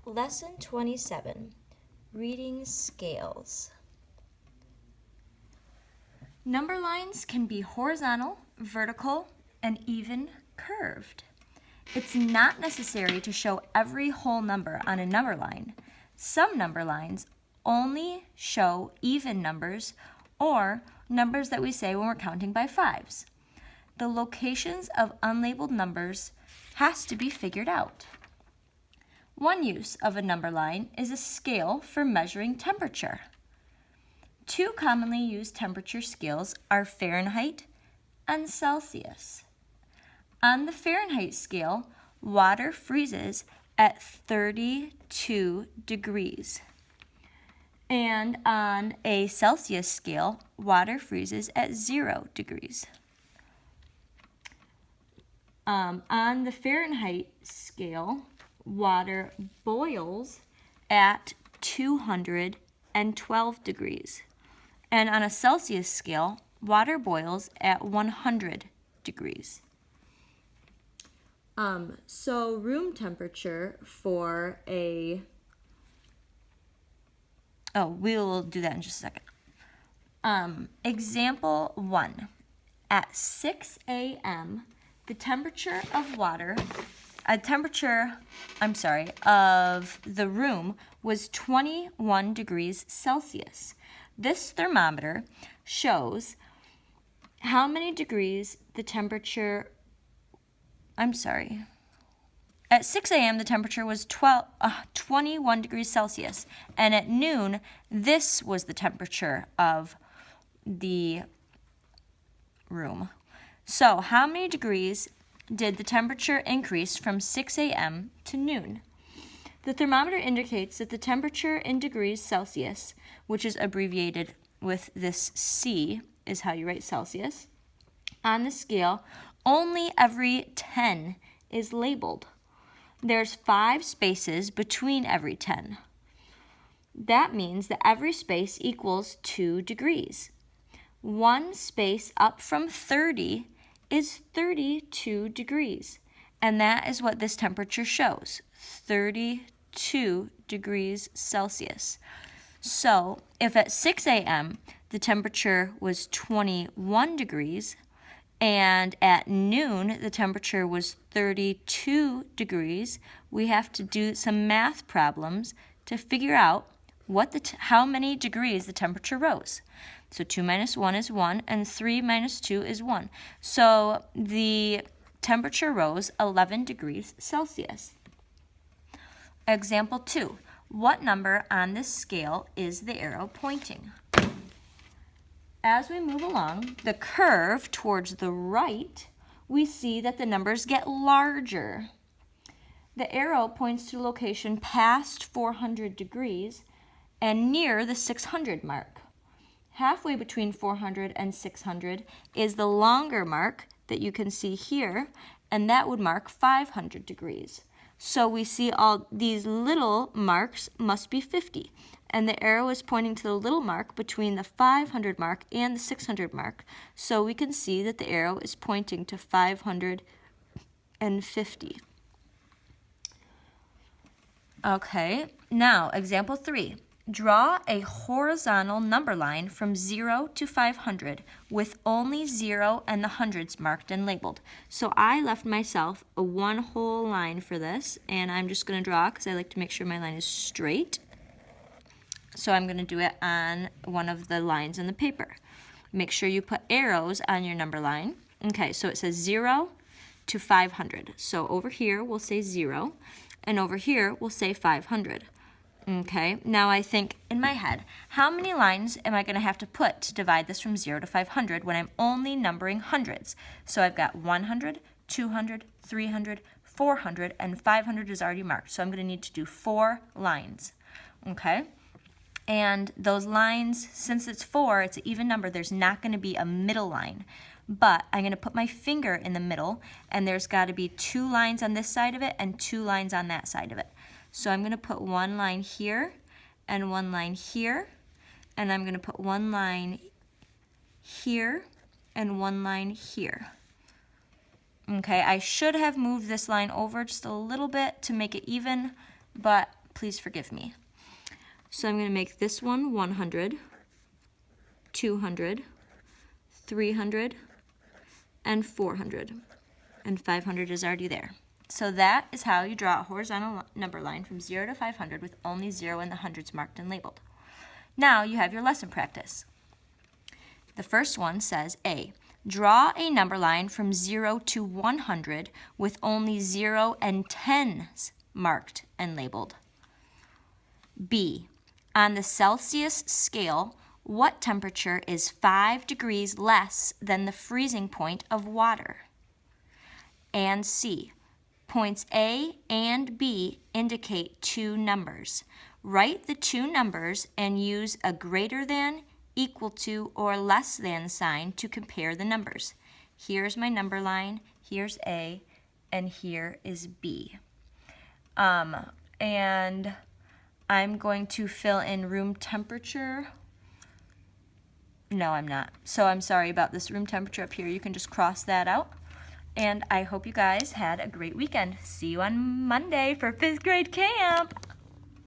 Lesson 27, Reading Scales. Number lines can be horizontal, vertical, and even curved. It's not necessary to show every whole number on a number line. Some number lines only show even numbers or numbers that we say when we're counting by fives. The locations of unlabeled numbers has to be figured out. One use of a number line is a scale for measuring temperature. Two commonly used temperature scales are Fahrenheit and Celsius. On the Fahrenheit scale, water freezes at 32 degrees. And on a Celsius scale, water freezes at 0 degrees. On the Fahrenheit scale, water boils at 212 degrees. And on a Celsius scale, water boils at 100 degrees. So room temperature for we'll do that in just a second. Example 1. At 6 a.m., the temperature of the room was 21 degrees Celsius. This thermometer shows how many degrees the temperature, at 6 a.m. the temperature was 21 degrees Celsius, and at noon, this was the temperature of the room. So, how many degrees did the temperature increase from 6 a.m. to noon? The thermometer indicates that the temperature in degrees Celsius, which is abbreviated with this C, is how you write Celsius. On the scale, only every 10 is labeled. There's 5 spaces between every 10. That means that every space equals 2 degrees. One space up from 30 is 32 degrees, and that is what this temperature shows, 32 degrees Celsius. So, if at 6 a.m. the temperature was 21 degrees, and at noon the temperature was 32 degrees, we have to do some math problems to figure out how many degrees the temperature rose. So 2 minus 1 is 1, and 3 minus 2 is 1. So the temperature rose 11 degrees Celsius. Example 2. What number on this scale is the arrow pointing? As we move along the curve towards the right, we see that the numbers get larger. The arrow points to a location past 400 degrees and near the 600 mark. Halfway between 400 and 600 is the longer mark that you can see here, and that would mark 500 degrees. So we see all these little marks must be 50, and the arrow is pointing to the little mark between the 500 mark and the 600 mark. So we can see that the arrow is pointing to 550. Okay, now example 3. Draw a horizontal number line from 0 to 500 with only 0 and the hundreds marked and labeled. So I left myself a one whole line for this, and I'm just going to draw because I like to make sure my line is straight. So I'm going to do it on one of the lines in the paper. Make sure you put arrows on your number line. Okay, so it says 0 to 500. So over here we'll say 0, and over here we'll say 500. Okay, now I think in my head, how many lines am I going to have to put to divide this from 0 to 500 when I'm only numbering hundreds? So I've got 100, 200, 300, 400, and 500 is already marked. So I'm going to need to do 4 lines. Okay, and those lines, since it's 4, it's an even number, there's not going to be a middle line. But I'm going to put my finger in the middle, and there's got to be 2 lines on this side of it and 2 lines on that side of it. So I'm going to put 1 line here and 1 line here, and I'm going to put 1 line here and 1 line here. Okay, I should have moved this line over just a little bit to make it even, but Please forgive me. So I'm going to make this one 100, 200, 300, and 400. And 500 is already there. So that is how you draw a horizontal number line from 0 to 500 with only 0 and the hundreds marked and labeled. Now you have your lesson practice. The first one says A, draw a number line from 0 to 100 with only 0 and tens marked and labeled. B, on the Celsius scale, what temperature is 5 degrees less than the freezing point of water? And C, points A and B indicate two numbers. Write the two numbers and use a greater than, equal to, or less than sign to compare the numbers. Here's my number line, here's A, and here is B. And I'm going to fill in room temperature. No, I'm not. So I'm sorry about this room temperature up here. You can just cross that out. And I hope you guys had a great weekend. See you on Monday for 5th grade camp.